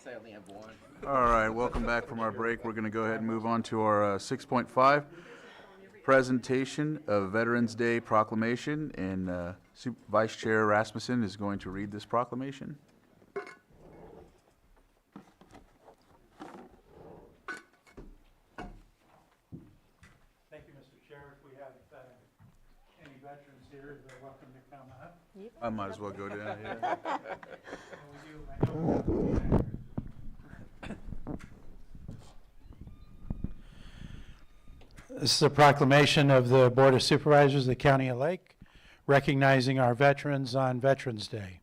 say only have one. All right, welcome back from our break. We're going to go ahead and move on to our 6.5 presentation of Veterans Day proclamation, and Vice Chair Rasmussen is going to read this proclamation. Thank you, Mr. Chair. If we have any veterans here, they're welcome to come up. I might as well go down here. I know we have This is a proclamation of the Board of Supervisors of the County of Lake, recognizing our veterans on Veterans Day.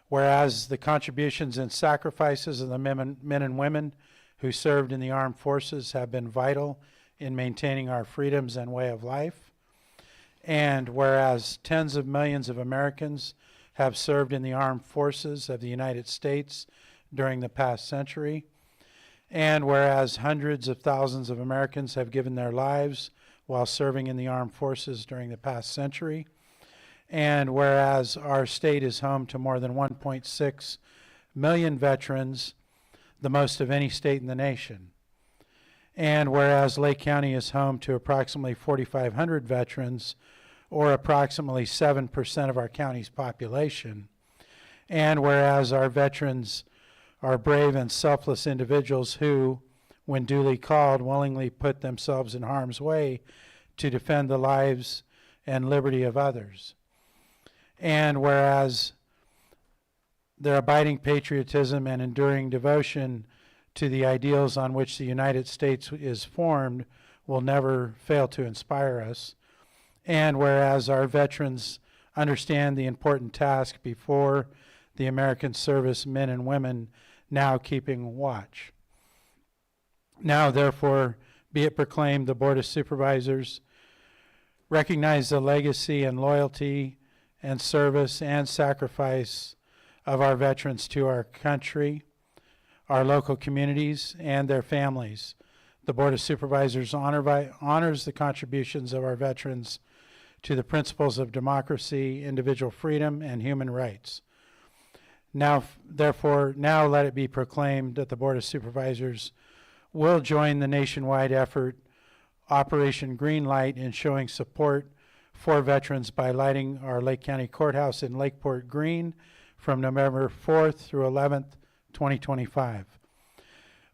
Whereas the contributions and sacrifices of the men and women who served in the armed forces have been vital in maintaining our freedoms and way of life. And whereas tens of millions of Americans have served in the armed forces of the United States during the past century. And whereas hundreds of thousands of Americans have given their lives while serving in the armed forces during the past century. And whereas our state is home to more than 1.6 million veterans, the most of any state in the nation. And whereas Lake County is home to approximately 4,500 veterans, or approximately 7% of our county's population. And whereas our veterans are brave and selfless individuals who, when duly called, willingly put themselves in harm's way to defend the lives and liberty of others. And whereas their abiding patriotism and enduring devotion to the ideals on which the United States is formed will never fail to inspire us. And whereas our veterans understand the important task before the American service men and women now keeping watch. Now, therefore, be it proclaimed, the Board of Supervisors recognize the legacy and loyalty and service and sacrifice of our veterans to our country, our local communities, and their families. The Board of Supervisors honors the contributions of our veterans to the principles of democracy, individual freedom, and human rights. Now, therefore, now let it be proclaimed that the Board of Supervisors will join the nationwide effort, Operation Greenlight, in showing support for veterans by lighting our Lake County Courthouse in Lakeport green from November 4th through 11th, 2025.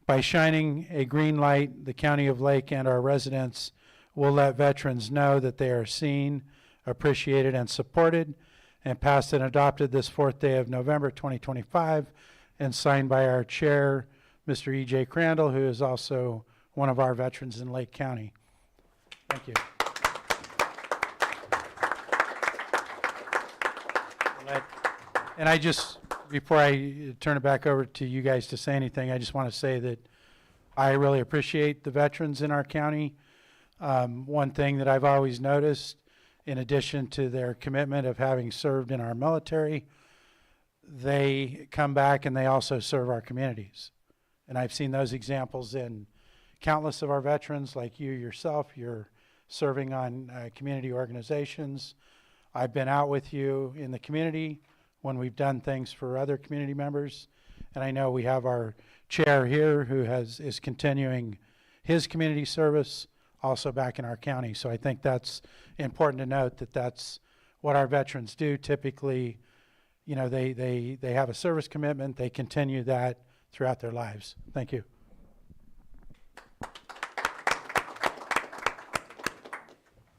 By shining a green light, the County of Lake and our residents will let veterans know that they are seen, appreciated, and supported, and passed and adopted this 4th day of November 2025, and signed by our chair, Mr. E.J. Crandall, who is also one of our veterans in Lake County. Thank you. And I just, before I turn it back over to you guys to say anything, I just want to say that I really appreciate the veterans in our county. One thing that I've always noticed, in addition to their commitment of having served in our military, they come back and they also serve our communities. And I've seen those examples in countless of our veterans, like you yourself. You're serving on community organizations. I've been out with you in the community when we've done things for other community members. And I know we have our chair here who is continuing his community service also back in our county. So I think that's important to note, that that's what our veterans do. Typically, you know, they have a service commitment. They continue that throughout their lives. Thank you.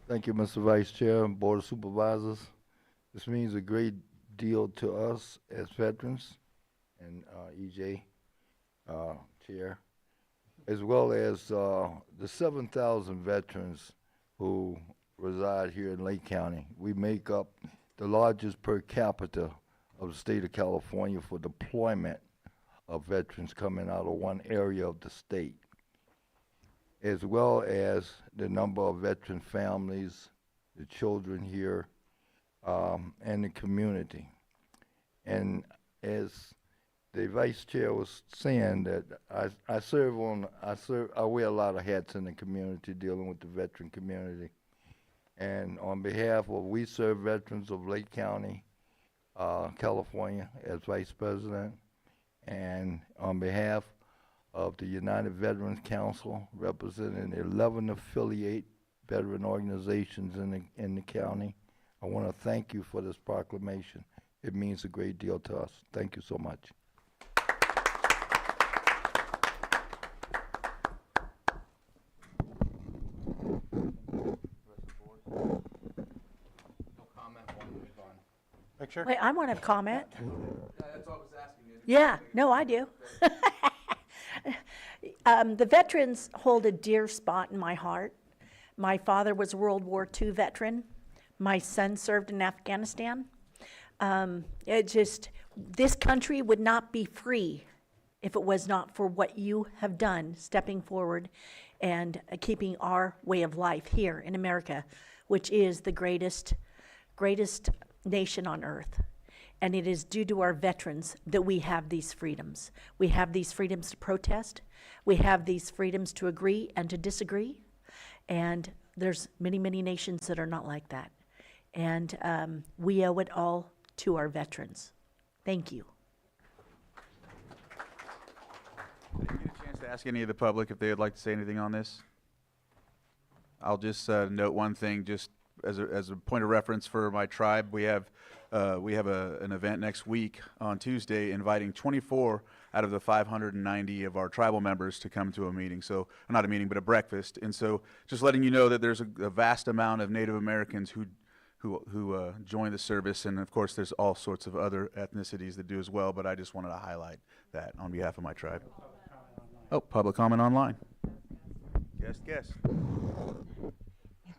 Thank you, Mr. Vice Chair and Board of Supervisors. This means a great deal to us as veterans, and EJ, Chair, as well as the 7,000 veterans who reside here in Lake County. We make up the largest per capita of the state of California for deployment of veterans coming out of one area of the state, as well as the number of veteran families, the children here, and the community. And as the Vice Chair was saying, that I wear a lot of hats in the community dealing with the veteran community. And on behalf of We Serve Veterans of Lake County, California, as Vice President, And on behalf of the United Veterans Council, representing 11 affiliate veteran organizations in the county, I want to thank you for this proclamation. It means a great deal to us. Thank you so much. Picture? Wait, I want to comment. That's all I was asking you. Yeah, no, I do. The veterans hold a dear spot in my heart. My father was a World War II veteran. My son served in Afghanistan. This country would not be free if it was not for what you have done, stepping forward and keeping our way of life here in America, which is the greatest nation on earth. And it is due to our veterans that we have these freedoms. We have these freedoms to protest. We have these freedoms to agree and to disagree. And there's many, many nations that are not like that. And we owe it all to our veterans. Thank you. Did you get a chance to ask any of the public if they would like to say anything on this? I'll just note one thing, just as a point of reference for my tribe. We have an event next week on Tuesday inviting 24 out of the 590 of our tribal members to come to a meeting. So, not a meeting, but a breakfast. And so, just letting you know that there's a vast amount of Native Americans who join the service, and of course, there's all sorts of other ethnicities that do as well. But I just wanted to highlight that on behalf of my tribe. Oh, public comment online. Guest.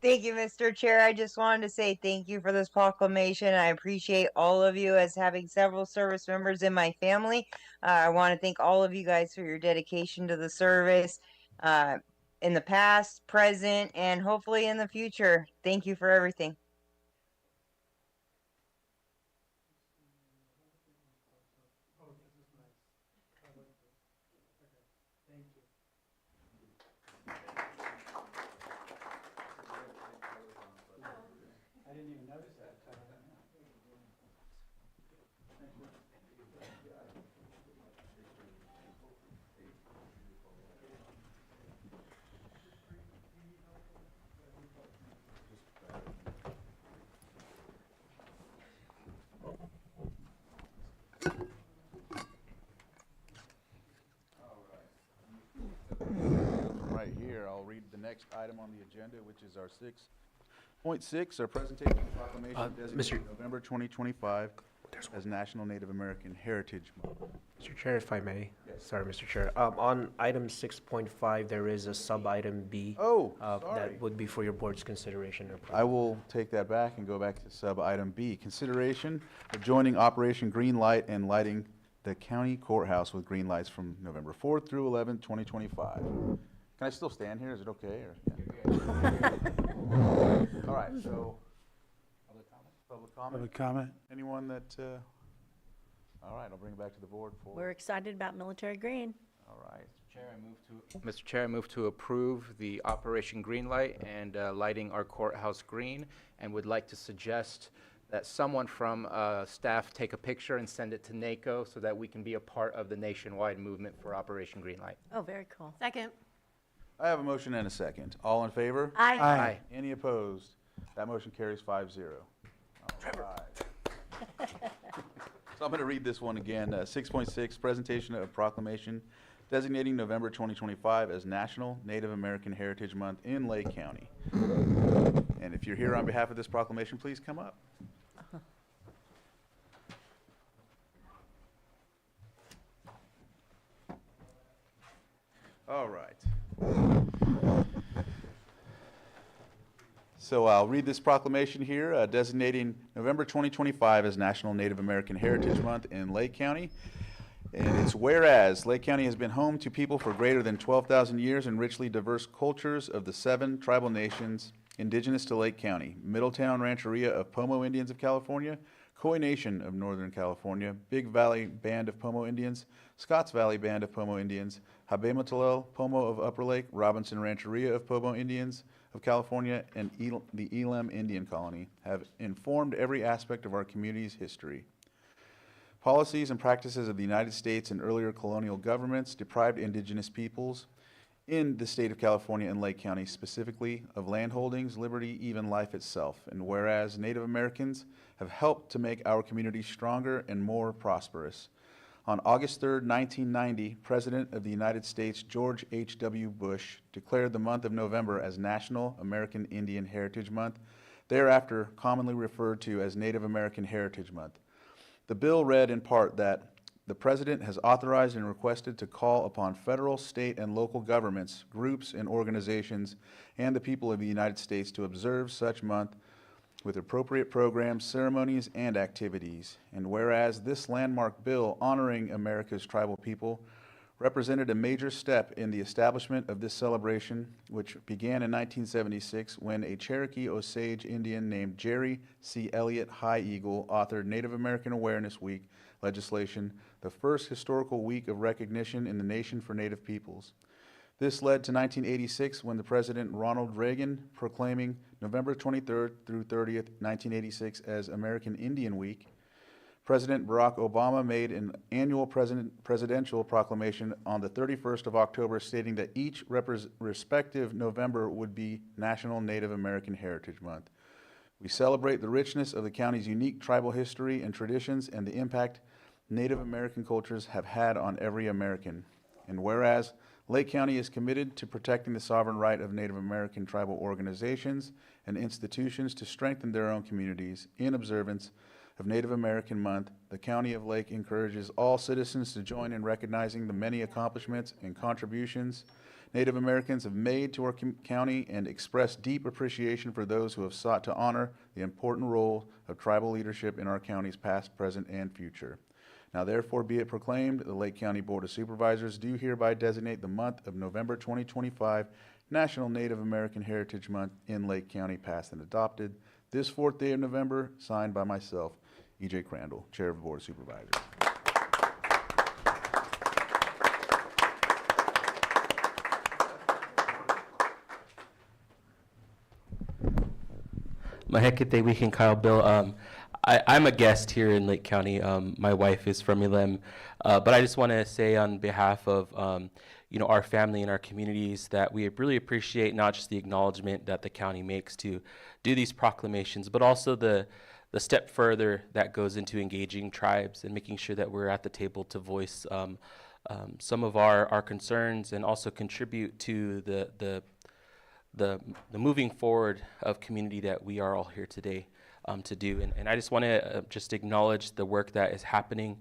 Thank you, Mr. Chair. I just wanted to say thank you for this proclamation. I appreciate all of you as having several service members in my family. I want to thank all of you guys for your dedication to the service in the past, present, and hopefully in the future. Thank you for everything. I didn't even notice that. Right here, I'll read the next item on the agenda, which is our 6.6, our presentation of proclamation designating November 2025 as National Native American Heritage Month. Mr. Chair, if I may. Yes. Sorry, Mr. Chair. On item 6.5, there is a sub-item B. Oh, sorry. That would be for your board's consideration or approval. I will take that back and go back to sub-item B, consideration of joining Operation Green Light and lighting the county courthouse with green lights from November 4th through 11th, 2025. Can I still stand here? Is it okay? Or, yeah. All right, so, public comment? Public comment? Anyone that, all right, I'll bring it back to the board for, We're excited about Military Green. all right. Mr. Chair, I move to approve the Operation Greenlight and lighting our courthouse green, and would like to suggest that someone from staff take a picture and send it to NACO so that we can be a part of the nationwide movement for Operation Greenlight. Oh, very cool. Second. I have a motion and a second. All in favor? Aye. Aye. Any opposed? That motion carries 5-0. All right. So I'm going to read this one again. 6.6, presentation of proclamation designating November 2025 as National Native American Heritage Month in Lake County. And if you're here on behalf of this proclamation, please come up. All right. So I'll read this proclamation here, designating November 2025 as National Native American Heritage Month in Lake County. And it's whereas Lake County has been home to people for greater than 12,000 years and richly diverse cultures of the 7 tribal nations indigenous to Lake County: Middletown Rancheria of Pomo Indians of California, Koi Nation of Northern California, Big Valley Band of Pomo Indians, Scotts Valley Band of Pomo Indians, Habemetalel Pomo of Upper Lake, Robinson Rancheria of Pomo Indians of California, and the Elam Indian Colony have informed every aspect of our community's history. Policies and practices of the United States and earlier colonial governments deprived indigenous peoples in the state of California and Lake County specifically of land holdings, liberty, even life itself. And whereas Native Americans have helped to make our communities stronger and more prosperous. On August 3rd, 1990, President of the United States George H.W. Bush declared the month of November as National American Indian Heritage Month, thereafter commonly referred to as Native American Heritage Month. The bill read in part that the President has authorized and requested to call upon federal, state, and local governments, groups, and organizations, and the people of the United States to observe such month with appropriate programs, ceremonies, and activities. And whereas this landmark bill honoring America's tribal people represented a major step in the establishment of this celebration, which began in 1976 when a Cherokee Osage Indian named Jerry C. Elliott High Eagle authored Native American Awareness Week legislation, the first historical week of recognition in the nation for Native peoples. This led to 1986 when the President Ronald Reagan proclaiming November 23rd through 30th, 1986 as American Indian Week. President Barack Obama made an annual presidential proclamation on the 31st of October stating that each respective November would be National Native American Heritage Month. We celebrate the richness of the county's unique tribal history and traditions and the impact Native American cultures have had on every American. And whereas Lake County is committed to protecting the sovereign right of Native American tribal organizations and institutions to strengthen their own communities in observance of Native American Month, the County of Lake encourages all citizens to join in recognizing the many accomplishments and contributions Native Americans have made to our county and express deep appreciation for those who have sought to honor the important role of tribal leadership in our county's past, present, and future. Now therefore be it proclaimed, the Lake County Board of Supervisors do hereby designate the month of November 2025 National Native American Heritage Month in Lake County, passed and adopted. This 4th day of November, signed by myself, E.J. Crandall, Chair of the Board of Supervisors. Mahekete Weekend Kyle Bill. I'm a guest here in Lake County. My wife is from Elam, but I just want to say on behalf of our family and our communities that we really appreciate not just the acknowledgement that the county makes to do these proclamations, but also the step further that goes into engaging tribes and making sure that we're at the table to voice some of our concerns and also contribute to the moving forward of community that we are all here today to do. And I just want to just acknowledge the work that is happening.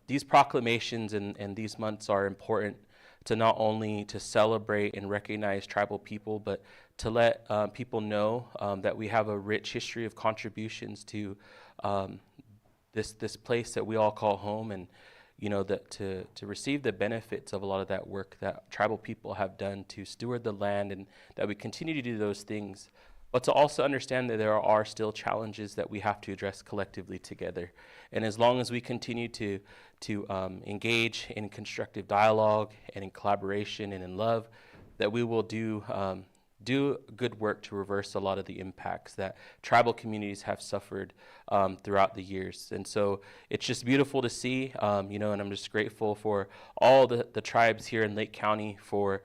These proclamations and these months are important to not only to celebrate and recognize tribal people, but to let people know that we have a rich history of contributions to this place that we all call home, and that to receive the benefits of a lot of that work that tribal people have done to steward the land, and that we continue to do those things, but to also understand that there are still challenges that we have to address collectively together. And as long as we continue to engage in constructive dialogue and in collaboration and in love, that we will do good work to reverse a lot of the impacts that tribal communities have suffered throughout the years. And so it's just beautiful to see, and I'm just grateful for all the tribes here in Lake County for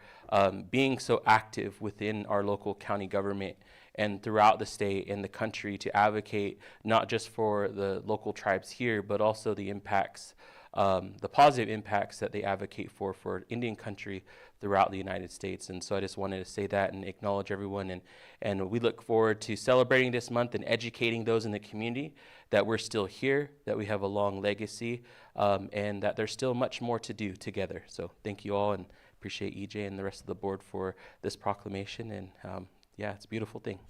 being so active within our local county government and throughout the state and the country to advocate not just for the local tribes here, but also the impacts, the positive impacts that they advocate for Indian country throughout the United States. And so I just wanted to say that and acknowledge everyone. And we look forward to celebrating this month and educating those in the community that we're still here, that we have a long legacy, and that there's still much more to do together. So thank you all, and appreciate EJ and the rest of the board for this proclamation. And it's a beautiful thing.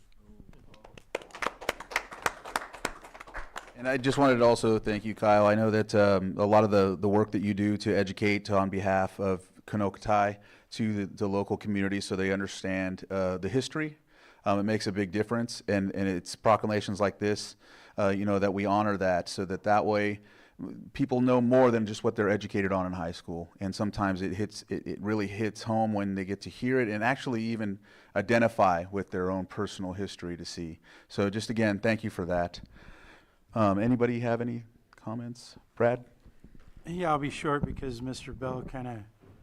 And I just wanted to also thank you, Kyle. I know that a lot of the work that you do to educate on behalf of Kanokatai to the local community so they understand the history, it makes a big difference. And it's proclamations like this, that we honor that so that way people know more than just what they're educated on in high school. And sometimes it really hits home when they get to hear it and actually even identify with their own personal history to see. So just again, thank you for that. Anybody have any comments? Brad? Yeah, I'll be short because Mr. Bell kind of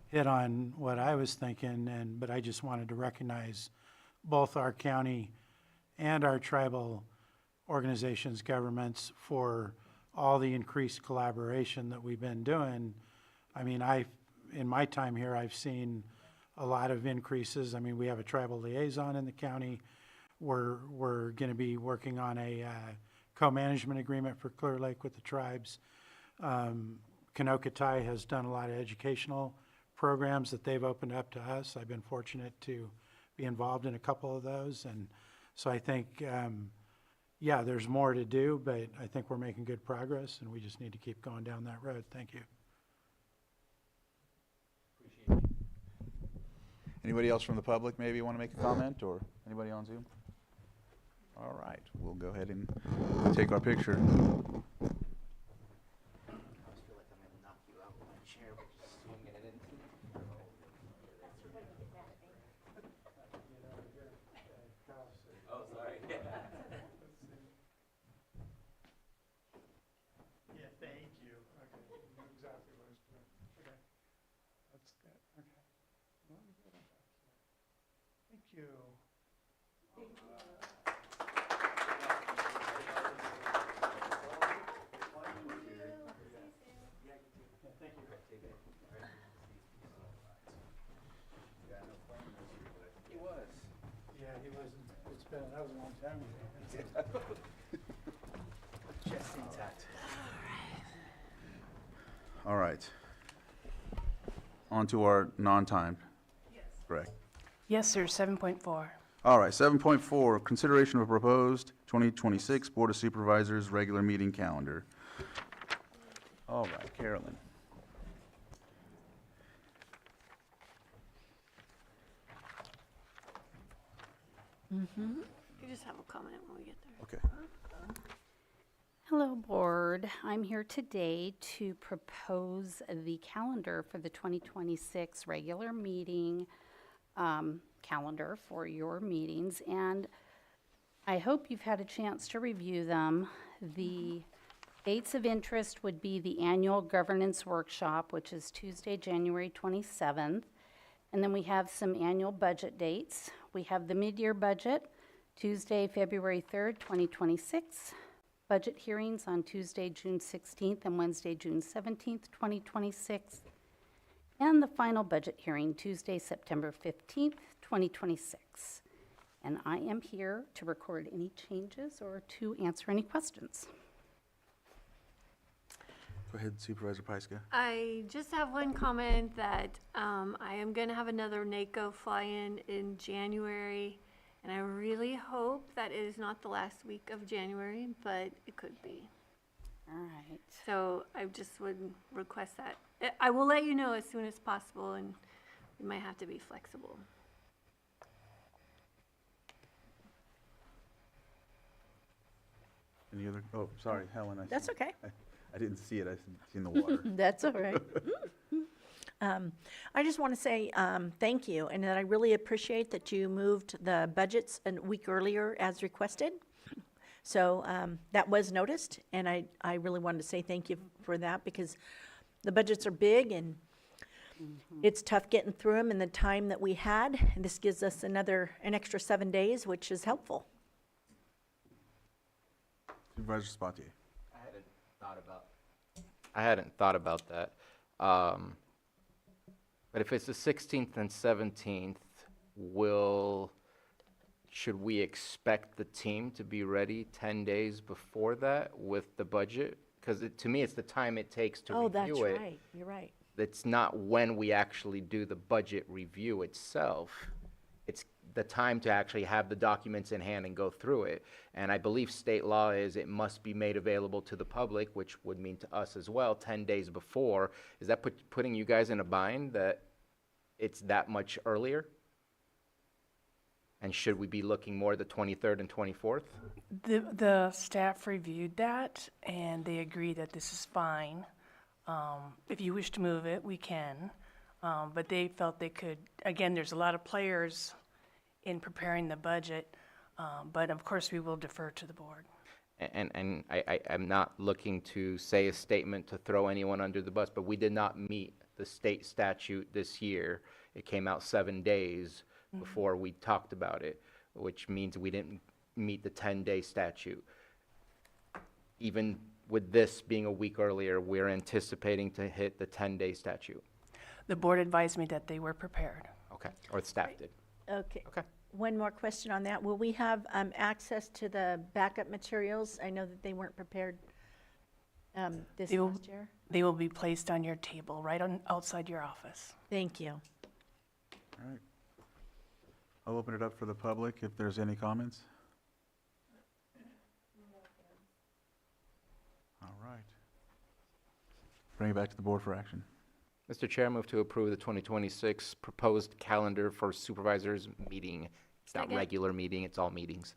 hit on what I was thinking, but I just wanted to recognize both our county and our tribal organizations, governments, for all the increased collaboration that we've been doing. I mean, in my time here, I've seen a lot of increases. I mean, we have a tribal liaison in the county. We're going to be working on a co-management agreement for Clear Lake with the tribes. Kanokatai has done a lot of educational programs that they've opened up to us. I've been fortunate to be involved in a couple of those. And so I think, yeah, there's more to do, but I think we're making good progress, and we just need to keep going down that road. Thank you. Anybody else from the public maybe want to make a comment, or anybody on Zoom? All right, we'll go ahead and take our picture. Yeah, thank you. Okay, you knew exactly what I was doing. Okay, that's good. Okay. Let me get it back here. Thank you. Yeah, he wasn't. That was a long time ago. Just intact. All right. On to our non-time. Yes. Correct. Yes, sir, 7.4. All right, 7.4, consideration of proposed 2026 Board of Supervisors regular meeting calendar. All right, Carolyn. You just have a comment when we get there. Okay. Hello, Board. I'm here today to propose the calendar for the 2026 regular meeting calendar for your meetings, and I hope you've had a chance to review them. The dates of interest would be the annual governance workshop, which is Tuesday, January 27th, and then we have some annual budget dates. We have the mid-year budget, Tuesday, February 3rd, 2026. Budget hearings on Tuesday, June 16th and Wednesday, June 17th, 2026. And the final budget hearing, Tuesday, September 15th, 2026. And I am here to record any changes or to answer any questions. Go ahead, Supervisor Pyska. I just have one comment that I am going to have another NACO fly-in in January, and I really hope that it is not the last week of January, but it could be. All right. So I just would request that. I will let you know as soon as possible, and we might have to be flexible. Any other, oh, sorry, Helen. That's okay. I didn't see it, I seen the water. That's all right. I just want to say thank you, and that I really appreciate that you moved the budgets a week earlier as requested. So that was noticed, and I really wanted to say thank you for that, because the budgets are big, and it's tough getting through them in the time that we had. And this gives us an extra 7 days, which is helpful. Supervisor Spatier. I hadn't thought about that. But if it's the 16th and 17th, should we expect the team to be ready 10 days before that with the budget? Because to me, it's the time it takes to Oh, that's review it. right. You're right. It's not when we actually do the budget review itself. It's the time to actually have the documents in hand and go through it. And I believe state law is it must be made available to the public, which would mean to us as well, 10 days before. Is that putting you guys in a bind that it's that much earlier? And should we be looking more the 23rd and 24th? The staff reviewed that, and they agreed that this is fine. If you wish to move it, we can. But they felt they could, again, there's a lot of players in preparing the budget, but of course we will defer to the board. and I'm not looking to say a statement to throw anyone under the bus, but we did not meet the state statute this year. It came out 7 days before we talked about it, which means we didn't meet the 10-day statute. Even with this being a week earlier, we're anticipating to hit the 10-day statute. The board advised me that they were prepared. Okay, or the staff did. Okay. Okay. One more question on that. Will we have access to the backup materials? I know that they weren't prepared this They will- last year. They will be placed on your table, right on, outside your office. Thank you. All right. I'll open it up for the public if there's any comments. All right. Bring it back to the board for action. Mr. Chair, I move to approve the 2026 proposed calendar for supervisors meeting. It's not Second. regular meeting, it's all meetings.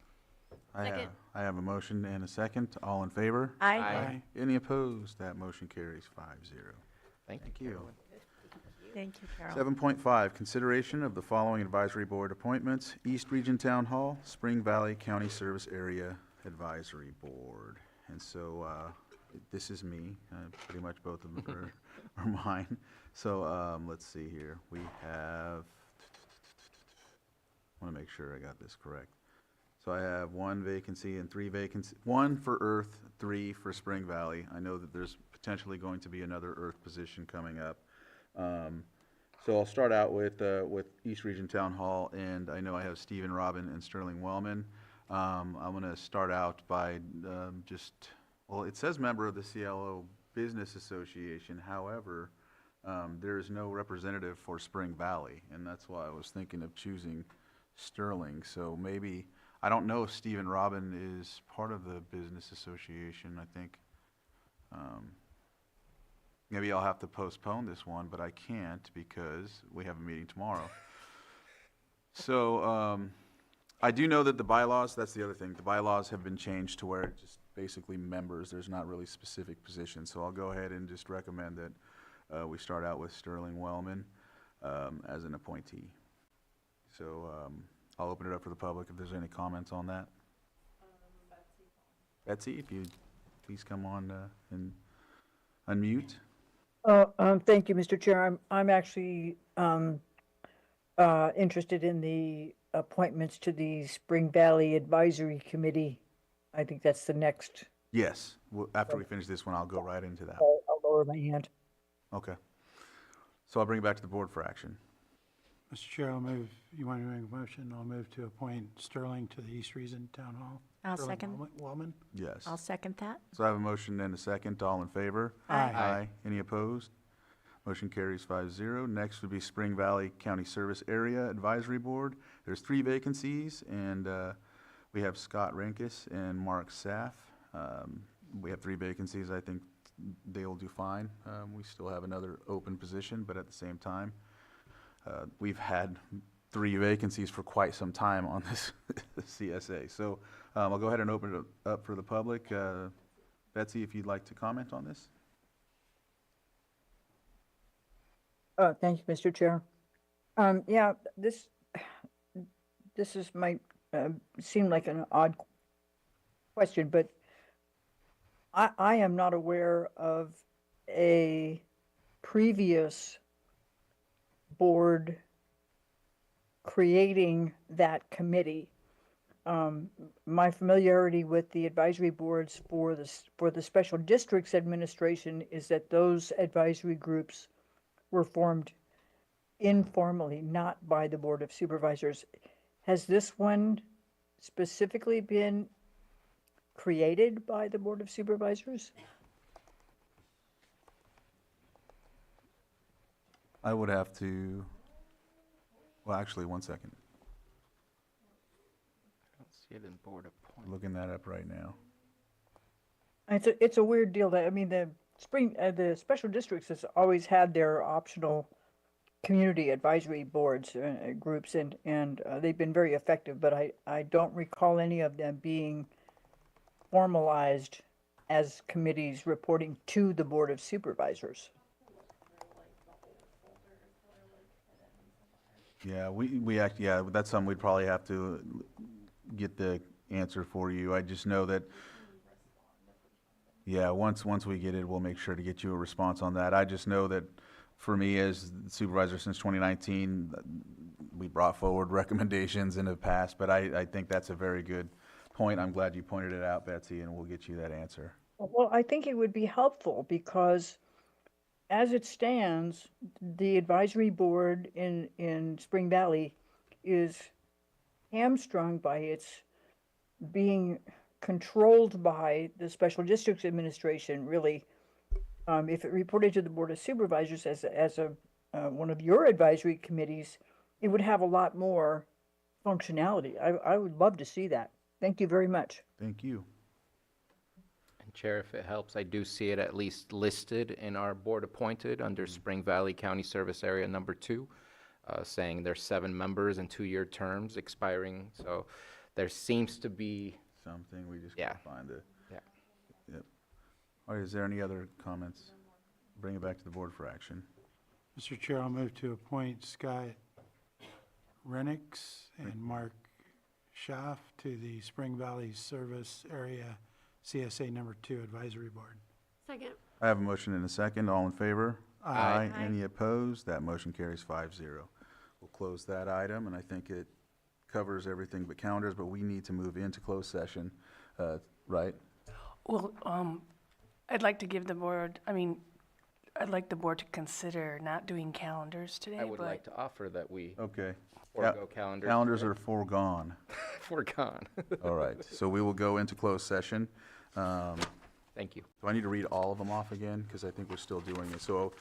Second. I have a motion and a second. All in favor? Aye. Any opposed? That motion carries 5-0. Thank Thank you. Thank you, Carol. 7.5, consideration of the following advisory board appointments: East Region Town Hall, Spring Valley County Service Area Advisory Board. And so this is me. Pretty much both of them are mine. So let's see here. We have, I want to make sure I got this correct. So I have 1 vacancy and 3 vacancies, 1 for Earth, 3 for Spring Valley. I know that there's potentially going to be another Earth position coming up. So I'll start out with East Region Town Hall, and I know I have Stephen Robin and Sterling Wellman. I'm going to start out by well, it says member of the CLO Business Association. However, there is no representative for Spring Valley, and that's why I was thinking of choosing Sterling. So maybe, I don't know if Stephen Robin is part of the Business Association. I think maybe I'll have to postpone this one, but I can't because we have a meeting tomorrow. So I do know that the bylaws, that's the other thing, the bylaws have been changed to where it's just basically members. There's not really specific positions. So I'll go ahead and just recommend that we start out with Sterling Wellman as an appointee. So I'll open it up for the public if there's any comments on that. Betsy, if you please come on and unmute. Thank you, Mr. Chair. I'm actually interested in the appointments to the Spring Valley Advisory Committee. I think that's the next. Yes, after we finish this one, I'll go right into that. I'll lower my hand. Okay. So I'll bring it back to the board for action. Mr. Chair, I'll move, you want to make a motion? I'll move to appoint Sterling to the East Region Town Hall. I'll Sterling second. Wellman? Yes. I'll second that. So I have a motion and a second. All in favor? Aye. Aye. Any opposed? Motion carries 5-0. Next would be Spring Valley County Service Area Advisory Board. There's 3 vacancies, and we have Scott Rehnquist and Mark Saff. We have 3 vacancies. I think they will do fine. We still have another open position, but at the same time, we've had 3 vacancies for quite some time on this CSA. So I'll go ahead and open it up for the public. Betsy, if you'd like to comment on this. Thank you, Mr. Chair. Yeah, this is might seem like an odd question, but I am not aware of a previous board creating that committee. My familiarity with the advisory boards for the special districts administration is that those advisory groups were formed informally, not by the Board of Supervisors. Has this one specifically been created by the Board of Supervisors? I would have to, well, actually, one second. I don't see it in board appointment. Looking that up right now. It's a weird deal. That I mean, the special districts has always had their optional community advisory boards, groups, and they've been very effective, but I don't recall any of them being formalized as committees reporting to the Board of Supervisors. Yeah, yeah, that's something we'd probably have to get the answer for you. I just know that Yeah, once we get it, we'll make sure to get you a response on that. I just know that for me as supervisor since 2019, we brought forward recommendations in the past, but I think that's a very good point. I'm glad you pointed it out, Betsy, and we'll get you that answer. Well, I think it would be helpful because as it stands, the advisory board in Spring Valley is hamstrung by its being controlled by the Special Districts Administration, really. If it reported to the Board of Supervisors as one of your advisory committees, it would have a lot more functionality. I would love to see that. Thank you very much. Thank you. And Chair, if it helps, I do see it at least listed in our board appointed under Spring Valley County Service Area number 2, saying there's 7 members and 2-year terms expiring. So there seems to be Something, we just Yeah. gotta find it. Yeah. Yep. All right, is there any other comments? Bring it back to the board for action. Mr. Chair, I'll move to appoint Scott Renix and Mark Schaff to the Spring Valley Service Area CSA number 2 Advisory Board. Second. I have a motion and a second. All in favor? Aye. Aye. Any opposed? That motion carries 5-0. We'll close that item, and I think it covers everything but calendars, but we need to move into closed session, right? Well, I'd like to give the board, I'd like the board to consider not doing calendars today, I would but like to offer that we Okay. forego calendars. Calendars today. are foregone. foregone. All right, so we will go into closed session. Thank you. Do I need to read all of them off again? Because I think we're still doing it. So,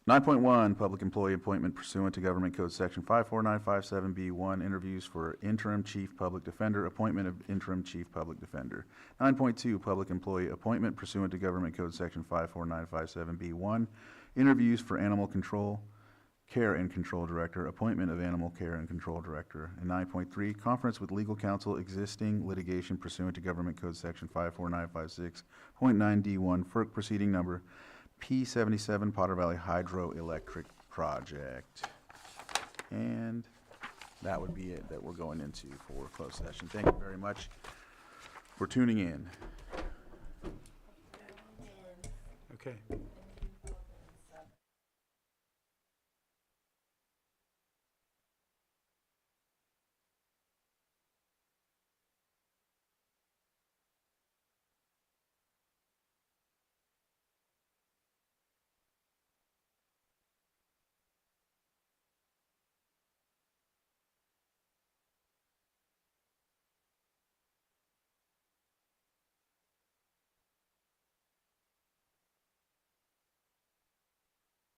9.1, public employee appointment pursuant to Government Code Section 54957B1, interviews for interim chief public defender, appointment of interim chief public defender. 9.2, public employee appointment pursuant to Government Code Section 54957B1, interviews for animal control, care and control director, appointment of animal care and control director. And 9.3, conference with legal counsel, existing litigation pursuant to Government Code Section 54956.9D1, FERC proceeding number P77 Potter Valley Hydroelectric Project. And that would be it that we're going into for closed session. Thank you very much for tuning in. Okay.